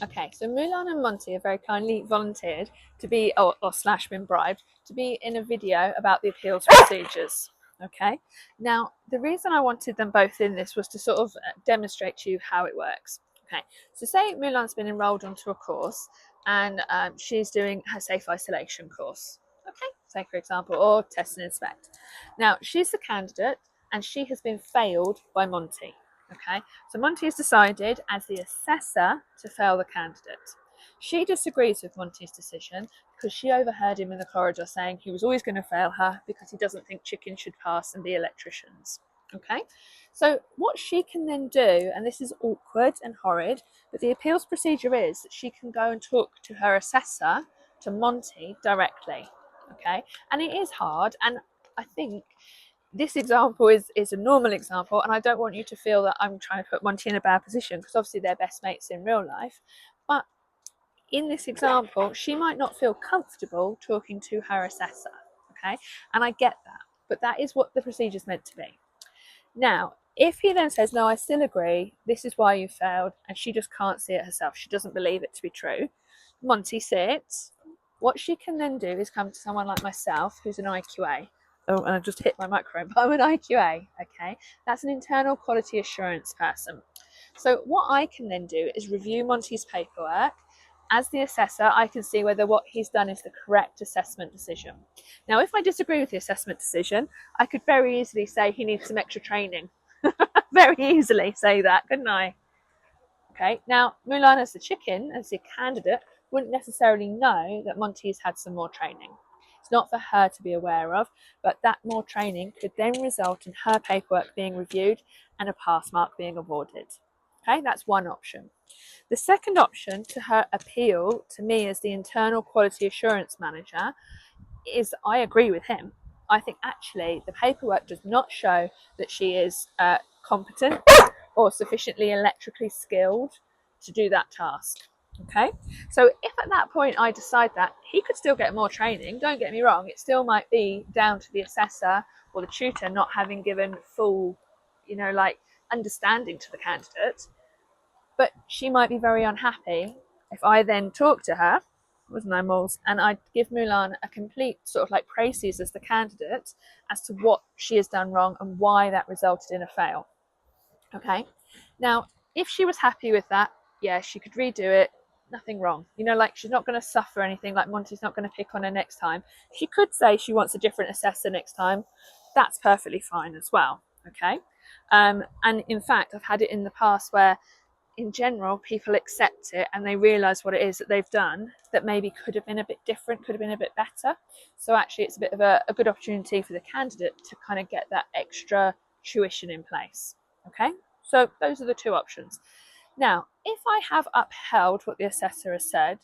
Okay, so Mulan and Monty have very kindly volunteered to be, or slash been bribed, to be in a video about the appeals procedures. Okay, now the reason I wanted them both in this was to sort of demonstrate to you how it works. Okay, so say Mulan's been enrolled onto a course and she's doing her safe isolation course. Okay, say for example, or test and inspect. Now she's the candidate and she has been failed by Monty. Okay, so Monty has decided as the assessor to fail the candidate. She disagrees with Monty's decision because she overheard him in the corridor saying he was always going to fail her because he doesn't think chickens should pass and be electricians. Okay, so what she can then do, and this is awkward and horrid, but the appeals procedure is that she can go and talk to her assessor, to Monty, directly. Okay, and it is hard, and I think this example is a normal example, and I don't want you to feel that I'm trying to put Monty in a bad position because obviously they're best mates in real life. But in this example, she might not feel comfortable talking to her assessor. Okay, and I get that, but that is what the procedure is meant to be. Now, if he then says, no, I still agree, this is why you failed, and she just can't see it herself, she doesn't believe it to be true, Monty sits. What she can then do is come to someone like myself, who's an IQA. Oh, and I just hit my microphone, but I'm an IQA, okay? That's an internal quality assurance person. So what I can then do is review Monty's paperwork. As the assessor, I can see whether what he's done is the correct assessment decision. Now, if I disagree with the assessment decision, I could very easily say he needs some extra training. Very easily say that, couldn't I? Okay, now Mulan as the chicken, as the candidate, wouldn't necessarily know that Monty's had some more training. It's not for her to be aware of, but that more training could then result in her paperwork being reviewed and a pass mark being awarded. Okay, that's one option. The second option to her appeal to me as the internal quality assurance manager is I agree with him. I think actually the paperwork does not show that she is competent or sufficiently electrically skilled to do that task. Okay, so if at that point I decide that, he could still get more training, don't get me wrong, it still might be down to the assessor or the tutor not having given full, like understanding to the candidate, but she might be very unhappy if I then talk to her, wasn't I, Moles, and I give Mulan a complete sort of like praises as the candidate as to what she has done wrong and why that resulted in a fail. Okay, now if she was happy with that, yeah, she could redo it, nothing wrong. Like she's not going to suffer anything, like Monty's not going to pick on her next time. She could say she wants a different assessor next time. That's perfectly fine as well. Okay, and in fact, I've had it in the past where in general people accept it and they realize what it is that they've done that maybe could have been a bit different, could have been a bit better. So actually it's a bit of a good opportunity for the candidate to kind of get that extra tuition in place. Okay, so those are the two options. Now, if I have upheld what the assessor has said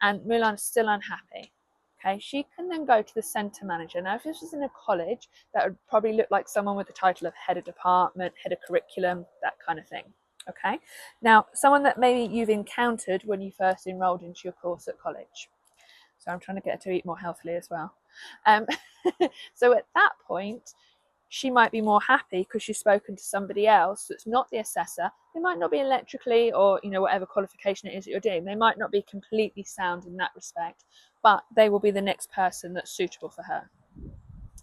and Mulan is still unhappy, okay, she can then go to the centre manager. Now, if this was in a college, that would probably look like someone with the title of head of department, head of curriculum, that kind of thing. Okay, now someone that maybe you've encountered when you first enrolled into your course at college. So I'm trying to get her to eat more healthily as well. So at that point, she might be more happy because she's spoken to somebody else that's not the assessor. They might not be electrically or whatever qualification it is that you're doing. They might not be completely sound in that respect, but they will be the next person that's suitable for her.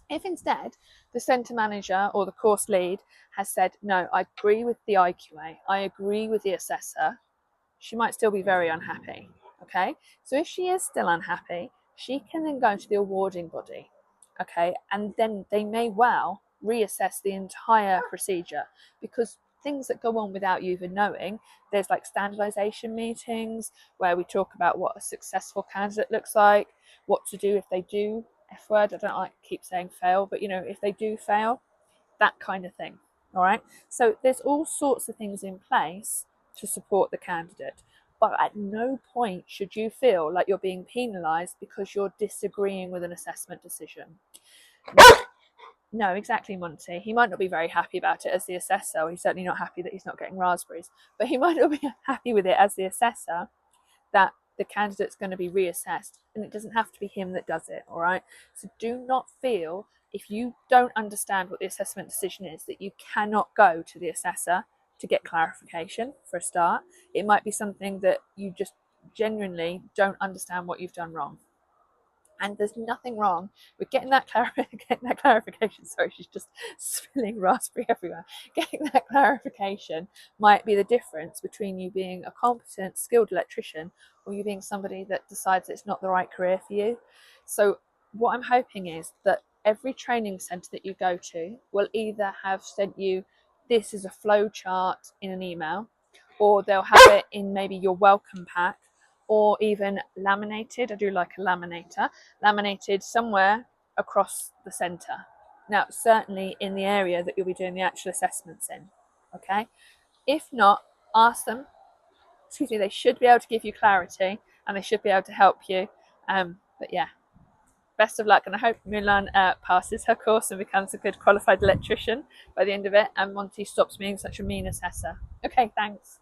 If instead the centre manager or the course lead has said, no, I agree with the IQA, I agree with the assessor, she might still be very unhappy. Okay, so if she is still unhappy, she can then go to the awarding body. Okay, and then they may well reassess the entire procedure because things that go on without you even knowing, there's like standardization meetings where we talk about what a successful candidate looks like, what to do if they do F word, I don't like to keep saying fail, but if they do fail, that kind of thing. All right, so there's all sorts of things in place to support the candidate, but at no point should you feel like you're being penalized because you're disagreeing with an assessment decision. No, exactly, Monty. He might not be very happy about it as the assessor, or he's certainly not happy that he's not getting raspberries, but he might not be happy with it as the assessor that the candidate's going to be reassessed, and it doesn't have to be him that does it. All right, so do not feel, if you don't understand what the assessment decision is, that you cannot go to the assessor to get clarification. For a start, it might be something that you just genuinely don't understand what you've done wrong. And there's nothing wrong with getting that clarification. Sorry, she's just spilling raspberry everywhere. Getting that clarification might be the difference between you being a competent, skilled electrician or you being somebody that decides it's not the right career for you. So what I'm hoping is that every training centre that you go to will either have sent you this as a flow chart in an email, or they'll have it in maybe your welcome pack, or even laminated. I do like a laminator, laminated somewhere across the centre. Now, certainly in the area that you'll be doing the actual assessments in. Okay. If not, ask them. Excuse me. They should be able to give you clarity, and they should be able to help you. But yeah, best of luck, and I hope Mulan passes her course and becomes a good qualified electrician by the end of it, and Monty stops being such a mean assessor. Okay, thanks.